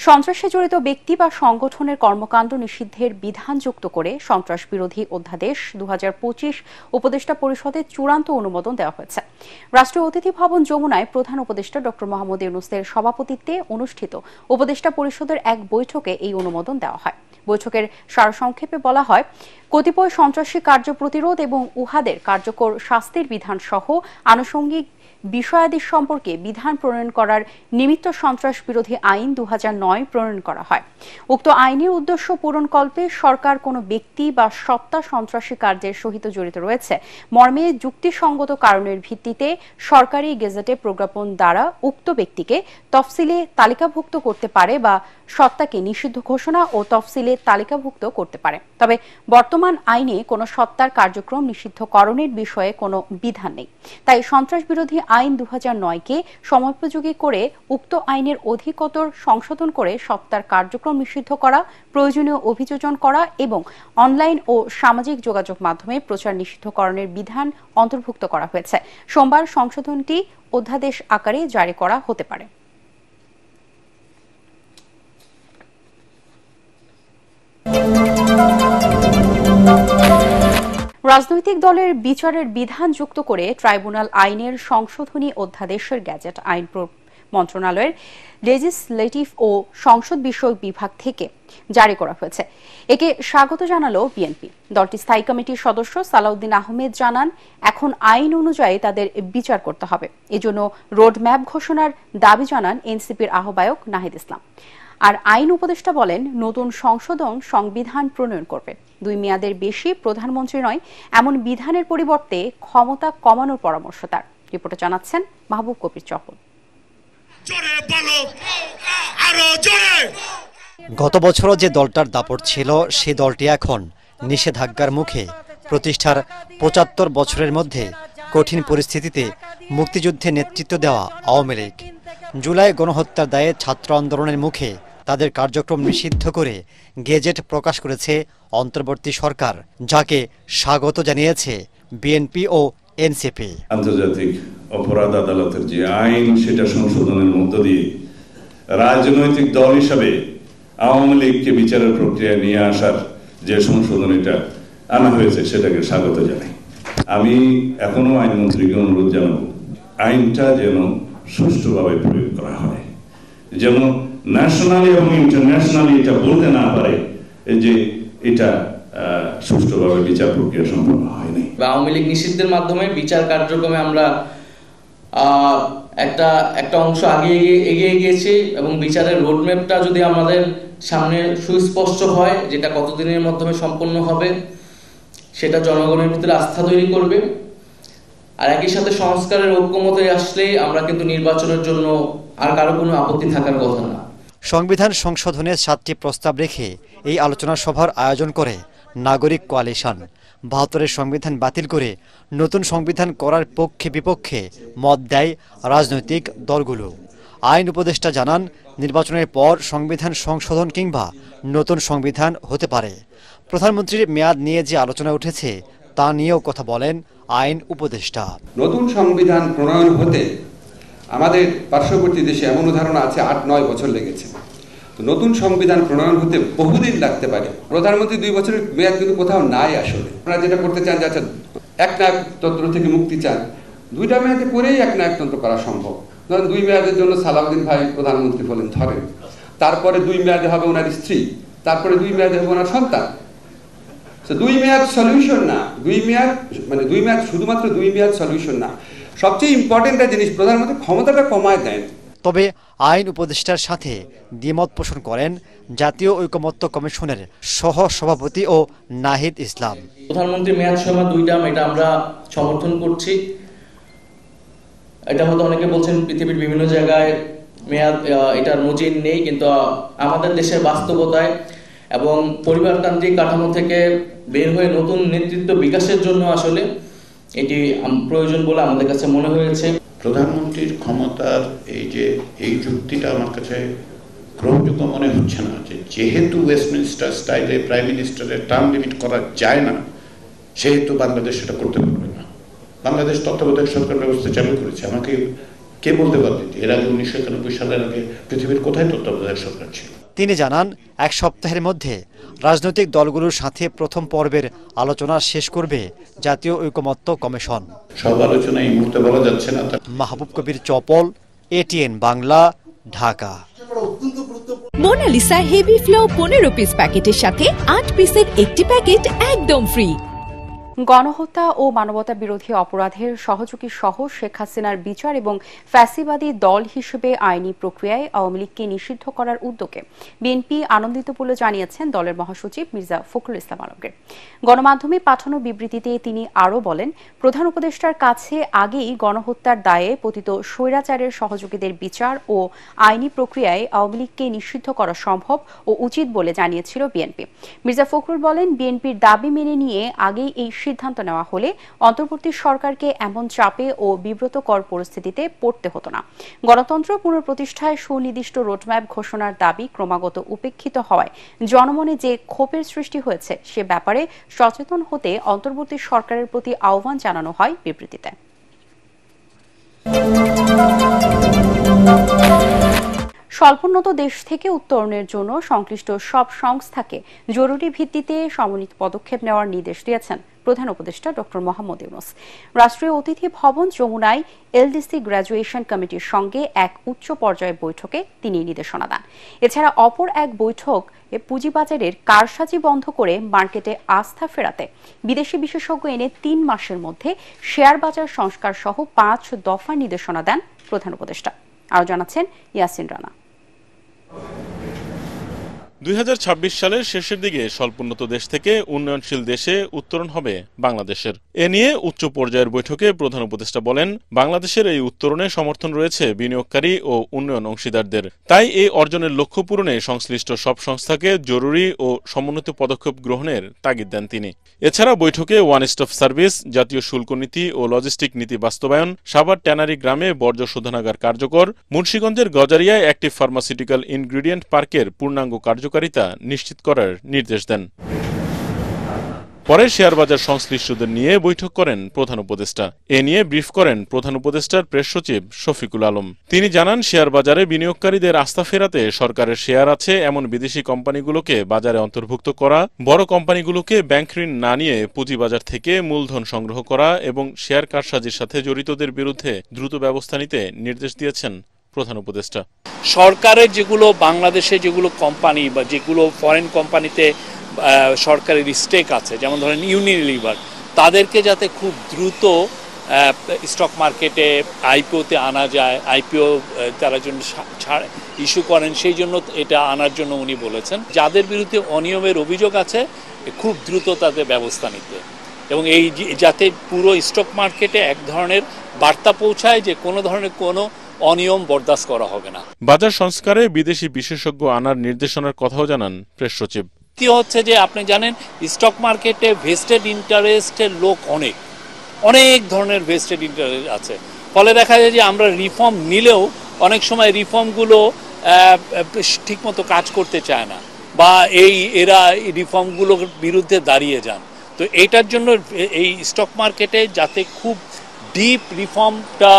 সন্ত্রাসে জড়িত ব্যক্তি বা সংগঠনের কর্মকাণ্ড নিষিদ্ধের বিধান যুক্ত করে সন্ত্রাস বিরোধী অধ্যাদেশ 2025 উপদেষ্টা পরিষদে চূড়ান্ত অনুমোদন দেওয়া হয়েছে। রাষ্ট্রীয় অতিথি ভবন যমুনায় প্রধান উপদেষ্টা ড মোহাম্মদ ইউনূসের সভাপতিত্বে অনুষ্ঠিত উপদেষ্টা পরিষদের এক বৈঠকে এই অনুমোদন দেওয়া হয়। বৈঠকের সারসংক্ষেপে বলা হয়, কতিপয় সন্ত্রাসী কার্য প্রতিরোধ এবং উহাদের কার্যকর শাস্তির বিধান সহ আনুষঙ্গিক বিষয়াদি সম্পর্কে বিধান প্রণয়ন করার নিমিত্ত সন্ত্রাস বিরোধী আইন 2009 প্রণয়ন করা হয়। উক্ত আইনের উদ্দেশ্য পূরণকল্পে সরকার কোনো ব্যক্তি বা সত্তা সন্ত্রাসী কার্যের সহিত জড়িত রয়েছে মর্মে যুক্তিসঙ্গত কারণের ভিত্তিতে সরকারি গেজেটে প্রজ্ঞাপন দ্বারা উক্ত ব্যক্তিকে তফসিলে তালিকাভুক্ত করতে পারে বা সত্তাকে নিষিদ্ধ ঘোষণা ও তফসিলে তালিকাভুক্ত করতে পারে। তবে বর্তমান আইনে কোনো সত্তার কার্যক্রম নিষিদ্ধকরণের বিষয়ে কোনো বিধান নেই। তাই সন্ত্রাস বিরোধী আইন 2009-কে সময়োপযোগী করে উক্ত আইনের অধিকতর সংশোধন করে সত্তার কার্যক্রম নিষিদ্ধ করা, প্রয়োজনীয় অভিযোজন করা এবং অনলাইন ও সামাজিক যোগাযোগ মাধ্যমে প্রচার নিষিদ্ধকরণের বিধান অন্তর্ভুক্ত করা হয়েছে। সোমবার সংশোধনটি অধ্যাদেশ আকারে জারি করা হতে পারে। রাজনৈতিক দলের বিচারের বিধান যুক্ত করে ট্রাইব্যুনাল আইনের সংশোধনী অধ্যাদেশের গ্যাজেট আইন মন্ত্রণালয়ের লেজিসলেটিভ ও সংসদ বিষয়ক বিভাগ থেকে জারি করা হয়েছে। একে স্বাগত জানালো বিএনপি। দলটির স্থায়ী কমিটির সদস্য সালাউদ্দিন আহমেদ জানান, এখন আইন অনুযায়ী তাদের বিচার করতে হবে। এজন্য রোডম্যাপ ঘোষণার দাবি জানান এনসিপির আহ্বায়ক নাহিদ ইসলাম। আর আইন উপদেষ্টা বলেন, নতুন সংশোধন সংবিধান প্রণয়ন করবে। 2 মেয়াদের বেশি প্রধানমন্ত্রী নয় এমন বিধানের পরিবর্তে ক্ষমতা কমানোর পরামর্শ তার। রিপোর্টে জানাচ্ছেন মাহবুব কবির চহল। গত বছরও যে দলটার দাপট ছিল, সে দলটি এখন নিষেধাজ্ঞার মুখে। প্রতিষ্ঠার 75 বছরের মধ্যে কঠিন পরিস্থিতিতে মুক্তিযুদ্ধে নেতৃত্ব দেওয়া আওয়ামী লীগ জুলাই গণহত্যার দায়ে ছাত্র আন্দোলনের মুখে তাদের কার্যক্রম নিষিদ্ধ করে গেজেট প্রকাশ করেছে অন্তর্বর্তী সরকার, যাকে স্বাগত জানিয়েছে বিএনপি ও এনসিপি। আন্তর্জাতিক অপরাধ আদালতের যে আইন, সেটা সংশোধনের মধ্য দিয়ে রাজনৈতিক দল হিসাবে আওয়ামী লীগকে বিচারের প্রক্রিয়ায় নিয়ে আসার যে সংশোধনীটা আনা হয়েছে, সেটাকে স্বাগত জানাই। আমি এখনো আইনমন্ত্রীকে অনুরোধ জানাবো, আইনটা যেন সুষ্ঠুভাবে প্রয়োগ করা হয়, যেন ন্যাশনালি এবং ইন্টারন্যাশনালি এটা বলতে না পারে যে এটা সুষ্ঠুভাবে বিচার প্রক্রিয়া সম্পন্ন হয়নি। আওয়ামী লীগ নিষিদ্ধের মাধ্যমে বিচার কার্যক্রমে আমরা একটা অংশ এগিয়ে গিয়েছি এবং বিচারের রোডম্যাপটা যদি আমাদের সামনে সুস্পষ্ট হয়, যেটা কতদিনের মাধ্যমে সম্পন্ন হবে, সেটা জনগণের ভিতরে আস্থা তৈরি করবে। আর একই সাথে সংস্কারের ঐক্যমতে আসলেই আমরা কিন্তু নির্বাচনের জন্য আর কারো কোনো আপত্তি থাকার কথা না। সংবিধান সংশোধনের 7টি প্রস্তাব রেখে এই আলোচনা সভার আয়োজন করে নাগরিক কোয়ালিশন। 72-এর সংবিধান বাতিল করে নতুন সংবিধান করার পক্ষে বিপক্ষে মত দেয় রাজনৈতিক দলগুলো। আইন উপদেষ্টা জানান, নির্বাচনের পর সংবিধান সংশোধন কিংবা নতুন সংবিধান হতে পারে। প্রধানমন্ত্রীর মেয়াদ নিয়ে যে আলোচনা উঠেছে, তা নিয়েও কথা বলেন আইন উপদেষ্টা। নতুন সংবিধান প্রণয়ন হতে আমাদের পার্শ্ববর্তী দেশে এমন উদাহরণ আছে 8-9 বছর লেগেছে। তো নতুন সংবিধান প্রণয়ন হতে বহুদিন লাগতে পারে। প্রধানমন্ত্রী 2 বছরের মেয়াদ কিন্তু কোথাও নাই। আসলে আপনারা যেটা করতে চান, যে আচ্ছা একনায়কতন্ত্র থেকে মুক্তি চান, 2টা মেয়াদে করেই একনায়কতন্ত্র করা সম্ভব। ধরেন 2 মেয়াদের জন্য সালাউদ্দিন ভাই প্রধানমন্ত্রী হলেন ধরেন, তারপরে 2 মেয়াদে হবে ওনার স্ত্রী, তারপরে 2 মেয়াদে হবে ওনার সন্তান। 2 মেয়াদ সলিউশন না। 2 মেয়াদ শুধুমাত্র 2 মেয়াদ সলিউশন না। সবচেয়ে ইম্পর্টেন্ট জিনিস, প্রধানমন্ত্রী ক্ষমতাটা কমায় দেন। তবে আইন উপদেষ্টার সাথে দ্বিমত পোষণ করেন জাতীয় ঐকমত্য কমিশনের সহ সভাপতি ও নাহিদ ইসলাম। প্রধানমন্ত্রী মেয়াদ সময় 2 টার্ম, এটা আমরা সমর্থন করছি। এটা হয়তো অনেকে বলছেন পৃথিবীর বিভিন্ন জায়গায় মেয়াদ এটার নজির নেই, কিন্তু আমাদের দেশের বাস্তবতায় এবং পরিবারতান্ত্রিক কাঠামো থেকে বের হয়ে নতুন নেতৃত্ব বিকাশের জন্য আসলে এটি প্রয়োজন বলে আমাদের কাছে মনে হয়েছে। প্রধানমন্ত্রীর ক্ষমতার এই যুক্তিটা আমার কাছে গ্রহণযোগ্য মনে হচ্ছে না, যেহেতু ওয়েস্টমিনিস্টার স্টাইলে প্রাইম মিনিস্টারের টার্ম লিমিট করা যায় না, সেহেতু বাংলাদেশ সেটা করতে পারবে না। বাংলাদেশ তত্ত্বাবধায়ক সরকার ব্যবস্থা চালু করেছে। আমাকে কে বলতে পারবে এর আগে 1991 সালের আগে পৃথিবীর কোথায় তত্ত্বাবধায়ক সরকার ছিল? তিনি জানান, এক সপ্তাহের মধ্যে রাজনৈতিক দলগুলোর সাথে প্রথম পর্বের আলোচনা শেষ করবে জাতীয় ঐকমত্য কমিশন। সব আলোচনা এই মুহূর্তে বলা যাচ্ছে না। Mahbub Kabir Chapal, ATN Bangla, Dhaka. Monalisa heavy flow 15 piece প্যাকেটের সাথে 8 পিসের একটি প্যাকেট একদম ফ্রি। গণহত্যা ও মানবতা বিরোধী অপরাধের সহযোগী সহ শেখ হাসিনার বিচার এবং ফ্যাসিবাদী দল হিসেবে আইনি প্রক্রিয়ায় আওয়ামী লীগকে নিষিদ্ধ করার উদ্যোগে বিএনপি আনন্দিত বলে জানিয়েছেন দলের মহাসচিব মির্জা ফখরুল ইসলাম আলমগীর। গণমাধ্যমে পাঠানো বিবৃতিতে তিনি আরও বলেন, প্রধান উপদেষ্টার কাছে আগেই গণহত্যার দায়ে পতিত স্বৈরাচারের সহযোগীদের বিচার ও আইনি প্রক্রিয়ায় আওয়ামী লীগকে নিষিদ্ধ করা সম্ভব ও উচিত বলে জানিয়েছিল বিএনপি। মির্জা ফখরুল বলেন, বিএনপির দাবি মেনে নিয়ে আগেই এই সিদ্ধান্ত নেওয়া হলে অন্তর্বর্তী সরকারকে এমন চাপে ও বিব্রতকর পরিস্থিতিতে পড়তে হতো না। গণতন্ত্র পুনঃপ্রতিষ্ঠায় সুনির্দিষ্ট রোডম্যাপ ঘোষণার দাবি ক্রমাগত উপেক্ষিত হওয়ায় জনমনে যে ক্ষোভের সৃষ্টি হয়েছে সে ব্যাপারে সচেতন হতে অন্তর্বর্তী সরকারের প্রতি আহ্বান জানানো হয় বিবৃতিতে। স্বল্পোন্নত দেশ থেকে উত্তরণের জন্য সংশ্লিষ্ট সব সংস্থাকে জরুরি ভিত্তিতে সমন্বিত পদক্ষেপ নেওয়ার নির্দেশ দিয়েছেন প্রধান উপদেষ্টা ডক্টর মোহাম্মদ ইউনূস। রাষ্ট্রীয় অতিথি ভবন যমুনায় এলডিসি গ্র্যাজুয়েশন কমিটির সঙ্গে এক উচ্চ পর্যায়ের বৈঠকে তিনি নির্দেশনা দেন। এছাড়া অপর এক বৈঠক পুঁজিবাজারের কারসাজি বন্ধ করে মার্কেটে আস্থা ফেরাতে বিদেশি বিশেষজ্ঞ এনে 3 মাসের মধ্যে শেয়ার বাজার সংস্কার সহ 5 দফা নির্দেশনা দেন প্রধান উপদেষ্টা। আরও জানাচ্ছেন ইয়াসিন রানা। 2026 সালের শেষের দিকে স্বল্পোন্নত দেশ থেকে উন্নয়নশীল দেশে উত্তরণ হবে বাংলাদেশের। এ নিয়ে উচ্চ পর্যায়ের বৈঠকে প্রধান উপদেষ্টা বলেন, বাংলাদেশের এই উত্তরণে সমর্থন রয়েছে বিনিয়োগকারী ও উন্নয়ন অংশীদারদের। তাই এই অর্জনের লক্ষ্য পূরণে সংশ্লিষ্ট সব সংস্থাকে জরুরি ও সমন্বিত পদক্ষেপ গ্রহণের তাগিদ দেন তিনি। এছাড়া বৈঠকে ওয়ান স্টপ সার্ভিস, জাতীয় শুল্ক নীতি ও লজিস্টিক নীতি বাস্তবায়ন, সাভার ট্যানারি গ্রামে বর্জ্য শোধনাগার কার্যকর, মুন্সিগঞ্জের গজারিয়ায় অ্যাক্টিভ ফার্মাসিউটিক্যাল ইনগ্রিডিয়েন্ট পার্কের পূর্ণাঙ্গ কার্যকারিতা নিশ্চিত করার নির্দেশ দেন। পরে শেয়ারবাজার সংশ্লিষ্টদের নিয়ে বৈঠক করেন প্রধান উপদেষ্টা। এ নিয়ে ব্রিফ করেন প্রধান উপদেষ্টার প্রেস সচিব শফিকুল আলম। তিনি জানান, শেয়ার বাজারে বিনিয়োগকারীদের আস্থা ফেরাতে সরকারের শেয়ার আছে এমন বিদেশি কোম্পানিগুলোকে বাজারে অন্তর্ভুক্ত করা, বড় কোম্পানিগুলোকে ব্যাংক ঋণ না নিয়ে পুঁজিবাজার থেকে মূলধন সংগ্রহ করা এবং শেয়ার কারসাজির সাথে জড়িতদের বিরুদ্ধে দ্রুত ব্যবস্থা নিতে নির্দেশ দিয়েছেন প্রধান উপদেষ্টা। সরকারের যেগুলো বাংলাদেশে যেগুলো কোম্পানি বা যেগুলো ফরেন কোম্পানিতে সরকারের স্টেক আছে, যেমন ধরেন ইউনিলিভার, তাদেরকে যাতে খুব দ্রুত স্টক মার্কেটে আইপিওতে আনা যায়, আইপিও তারা জন্য ইস্যু করেন, সেই জন্য এটা আনার জন্য উনি বলেছেন। যাদের বিরুদ্ধে অনিয়মের অভিযোগ আছে খুব দ্রুত তাদের ব্যবস্থা নিতে, এবং এই যাতে পুরো স্টক মার্কেটে এক ধরনের বার্তা পৌঁছায় যে কোনো ধরনের কোনো অনিয়ম বরদাস্ত করা হবে না। বাজার সংস্কারে বিদেশি বিশেষজ্ঞ আনার নির্দেশনার কথাও জানান প্রেস সচিব। হচ্ছে যে আপনি জানেন স্টক মার্কেটে ভেস্টেড ইন্টারেস্টের লোক অনেক ধরনের ভেস্টেড ইন্টারেস্ট আছে। ফলে দেখা যায় যে আমরা রিফর্ম নিলেও অনেক সময় রিফর্মগুলো ঠিকমতো কাজ করতে চায় না, বা এরা রিফর্মগুলোর বিরুদ্ধে দাঁড়িয়ে যান। তো এইটার জন্য এই স্টক মার্কেটে যাতে খুব ডিপ রিফর্মটা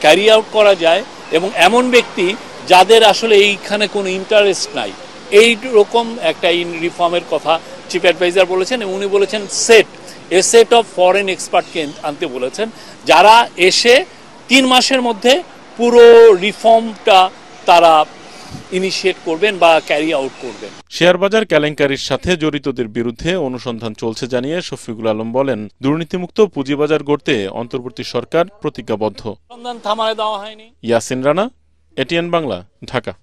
ক্যারি আউট করা যায়, এবং এমন ব্যক্তি যাদের আসলে এইখানে কোনো ইন্টারেস্ট নাই, এই রকম একটা রিফর্মের কথা চিফ অ্যাডভাইজার বলেছেন। এবং উনি বলেছেন সেট অফ ফরেন এক্সপার্টকে আনতে বলেছেন, যারা এসে 3 মাসের মধ্যে পুরো রিফর্মটা তারা ইনিশিয়েট করবেন বা ক্যারি আউট করবেন। শেয়ারবাজার কেলেঙ্কারির সাথে জড়িতদের বিরুদ্ধে অনুসন্ধান চলছে জানিয়ে শফিকুল আলম বলেন, দুর্নীতিমুক্ত পুঁজিবাজার গড়তে অন্তর্বর্তী সরকার প্রতিজ্ঞাবদ্ধ। অনুসন্ধান থামায় দেওয়া হয়নি। ইয়াসিন রানা, ATN বাংলা, ঢাকা।